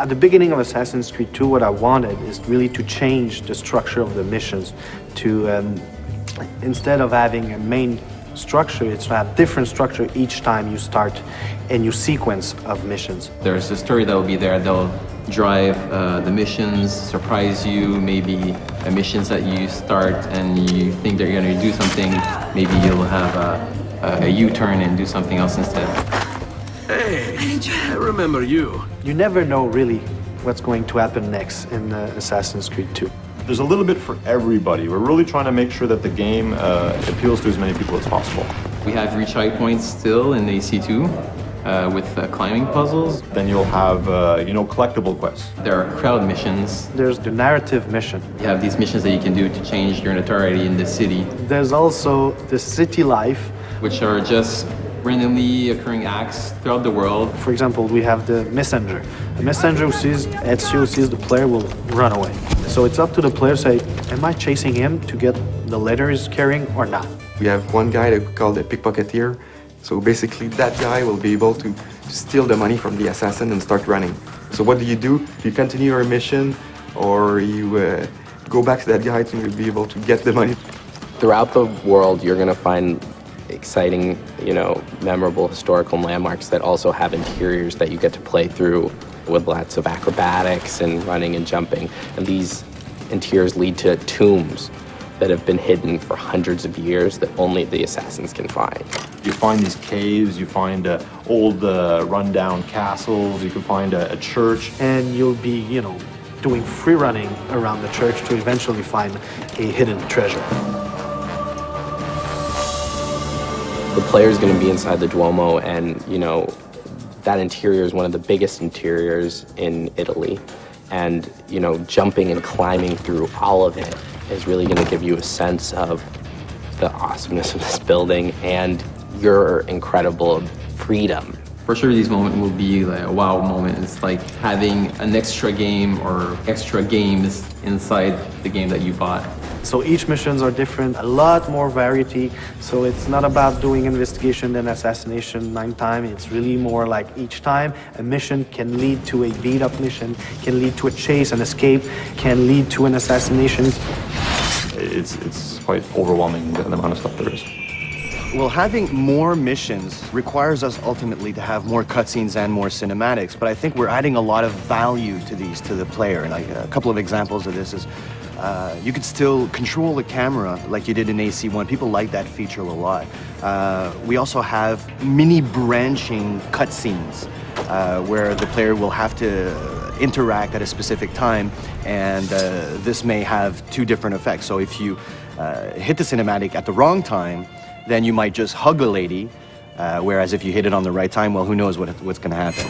At the beginning of Assassin's Creed 2, what I wanted is really to change the structure of the missions to, instead of having a main structure, it's to have different structure each time you start a new sequence of missions. There's a story that will be there. They'll drive the missions, surprise you, maybe missions that you start and you think that you're going to do something, maybe you'll have a U-turn and do something else instead. Hey, I remember you. You never know really what's going to happen next in Assassin's Creed 2. There's a little bit for everybody. We're really trying to make sure that the game appeals to as many people as possible. We have reach high points still in AC2 with climbing puzzles. Then you'll have, collectible quests. There are crowd missions. There's the narrative mission. You have these missions that you can do to change your notoriety in the city. There's also the city life, which are just randomly occurring acts throughout the world. For example, we have the messenger. The messenger who sees Ezio, sees the player, will run away. So it's up to the player to say, am I chasing him to get the letter he's carrying or not? We have one guy that we call the pickpocketeer. So basically that guy will be able to steal the money from the assassin and start running. So what do? You continue your mission, or you go back to that guy to be able to get the money. Throughout the world, you're going to find exciting, memorable historical landmarks that also have interiors that you get to play through with lots of acrobatics and running and jumping. And these interiors lead to tombs that have been hidden for hundreds of years that only the assassins can find. You find these caves, you find old rundown castles, you can find a church. And you'll be, doing free running around the church to eventually find a hidden treasure. The player's going to be inside the Duomo, and that interior is one of the biggest interiors in Italy. And jumping and climbing through all of it is really going to give you a sense of the awesomeness of this building and your incredible freedom. For sure, these moments will be like a wow moment. It's like having an extra game or extra games inside the game that you bought. So each missions are different, a lot more variety. So it's not about doing investigation and assassination 9 times. It's really more like each time a mission can lead to a beat-up mission, can lead to a chase, an escape, can lead to an assassination. It's quite overwhelming, the amount of stuff there is. Well, having more missions requires us ultimately to have more cutscenes and more cinematics, but I think we're adding a lot of value to these to the player. And like a couple of examples of this is you could still control the camera like you did in AC1. People like that feature a lot. We also have mini branching cutscenes where the player will have to interact at a specific time, and this may have 2 different effects. So if you hit the cinematic at the wrong time, then you might just hug a lady, whereas if you hit it on the right time, well, who knows what's going to happen.